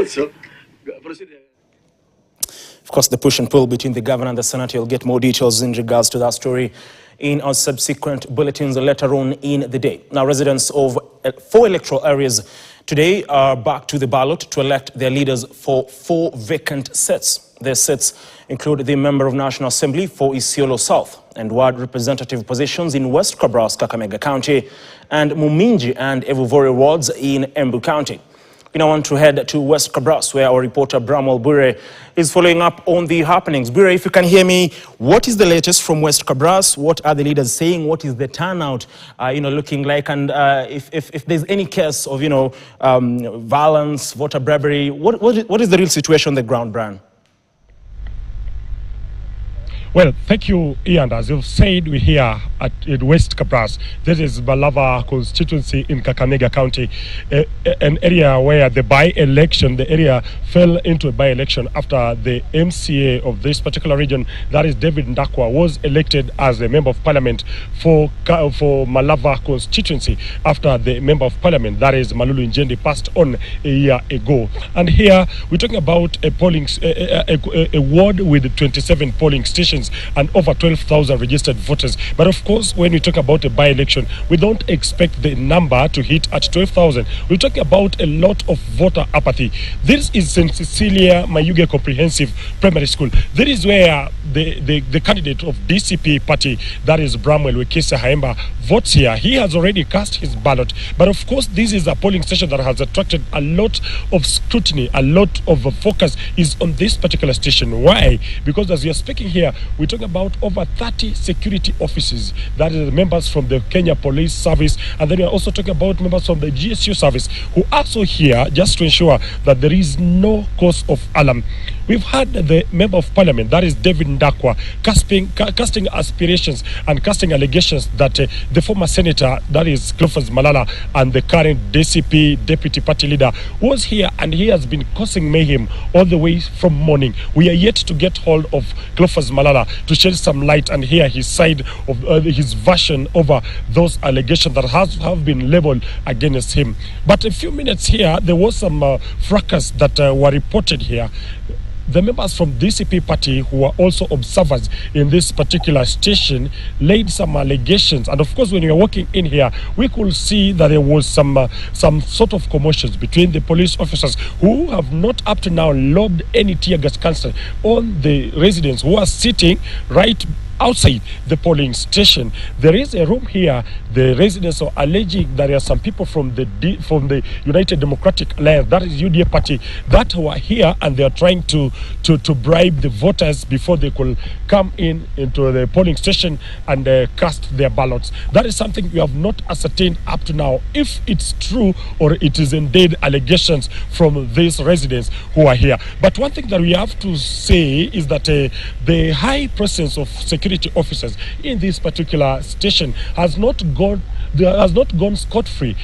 So, proceed. Of course, the push and pull between the governor and the Senate. You'll get more details in regards to that story in our subsequent bulletins later on in the day. Now, residents of 4 electoral areas today are back to the ballot to elect their leaders for 4 vacant seats. Their seats include the Member of National Assembly for Isiolo South and ward representative positions in West Kabras, Kakamega County, and Muminji and Evuvori wards in Embu County. We now want to head to West Kabras, where our reporter Bramwell Bure is following up on the happenings. Bure, if you can hear me, what is the latest from West Kabras? What are the leaders saying? What is the turnout, looking like? And if there's any case of, violence, voter bribery, what is the real situation on the ground, Bran? Well, thank you, Ian. As you've said, we're here at West Kabras. This is Malava constituency in Kakamega County, an area where the by-election, the area fell into a by-election after the MCA of this particular region, that is David Ndakwa, was elected as a member of parliament for Malava constituency after the member of parliament, that is Malulu Njendi, passed on a year ago. And here we're talking about a polling, a ward with 27 polling stations and over 12,000 registered voters. But of course, when we talk about a by-election, we don't expect the number to hit at 12,000. We're talking about a lot of voter apathy. This is St. Cecilia Mayuge Comprehensive Primary School. This is where the candidate of DCP party, that is Bramwell Wekesa Haemba, votes here. He has already cast his ballot. But of course, this is a polling station that has attracted a lot of scrutiny, a lot of focus is on this particular station. Why? Because as we are speaking here, we're talking about over 30 security officers, that is members from the Kenya Police Service, and then we are also talking about members from the GSU service who are also here just to ensure that there is no cause of alarm. We've had the member of parliament, that is David Ndakwa, casting aspirations and casting allegations that the former senator, that is Cleophas Malala, and the current DCP deputy party leader was here, and he has been causing mayhem all the way from morning. We are yet to get hold of Cleophas Malala to shed some light and hear his side of his version over those allegations that have been leveled against him. But a few minutes here, there was some fracas that were reported here. The members from DCP party who were also observers in this particular station laid some allegations, and of course when we were walking in here we could see that there was some sort of commotions between the police officers who have not up to now lobbed any tear gas canister on the residents who are sitting right outside the polling station. There is a room here. The residents are alleging that there are some people from the United Democratic Alliance, that is UDA party, that were here, and they are trying to bribe the voters before they could come into the polling station and cast their ballots. That is something we have not ascertained up to now, if it's true or it is indeed allegations from these residents who are here. But one thing that we have to say is that the high presence of security officers in this particular station has not gone scot-free.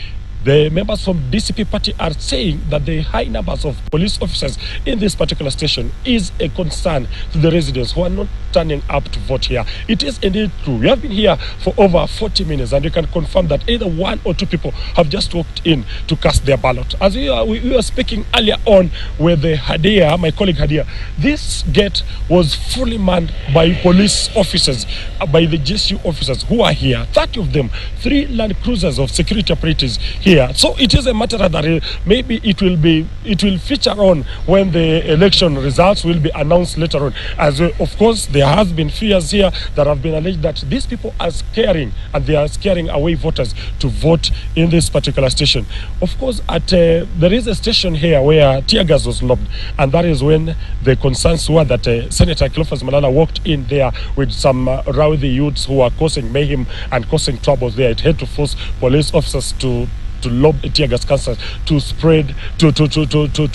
The members from DCP party are saying that the high numbers of police officers in this particular station is a concern to the residents who are not turning up to vote here. It is indeed true. We have been here for over 40 minutes, and you can confirm that either 1 or 2 people have just walked in to cast their ballot. As we were speaking earlier on with the Hadia, my colleague Hadia, this gate was fully manned by police officers, by the GSU officers who are here. 30 of them, 3 Land Cruisers of security operatives here. So it is a matter that maybe it will feature on when the election results will be announced later on. As of course there has been fears here that have been alleged that these people are scaring, and they are scaring away voters to vote in this particular station. Of course, there is a station here where tear gas was lobbed, and that is when the concerns were that Senator Cleophas Malala walked in there with some rowdy youths who are causing mayhem and causing troubles there. It had to force police officers to lob tear gas canisters to spread, to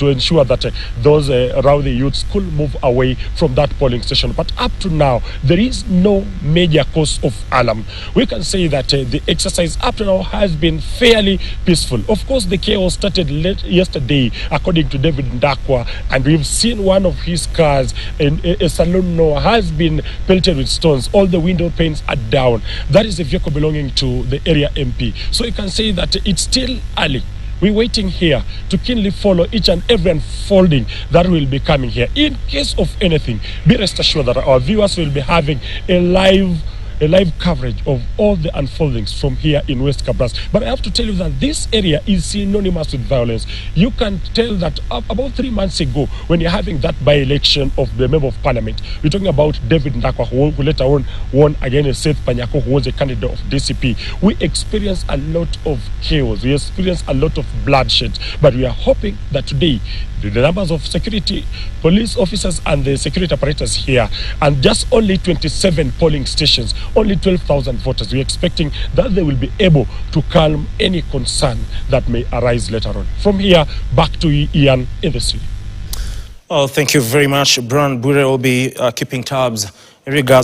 ensure that those rowdy youths could move away from that polling station. But up to now, there is no major cause of alarm. We can say that the exercise up to now has been fairly peaceful. Of course, the chaos started late yesterday, according to David Ndakwa, and we've seen one of his cars, a saloon, has been pelted with stones. All the window panes are down. That is a vehicle belonging to the area MP. So you can say that it's still early. We're waiting here to keenly follow each and every unfolding that will be coming here. In case of anything, be rest assured that our viewers will be having a live coverage of all the unfoldings from here in West Kabras. But I have to tell you that this area is synonymous with violence. You can tell that about 3 months ago, when you're having that by-election of the Member of Parliament, we're talking about David Ndakwa, who later on won against Seth Panyako, who was a candidate of DCP. We experienced a lot of chaos. We experienced a lot of bloodshed. But we are hoping that today, the numbers of security, police officers and the security apparatus here, and just only 27 polling stations, only 12,000 voters. We're expecting that they will be able to calm any concern that may arise later on. From here, back to Ian in the studio. Oh, thank you very much. Brian Bure will be keeping tabs in regards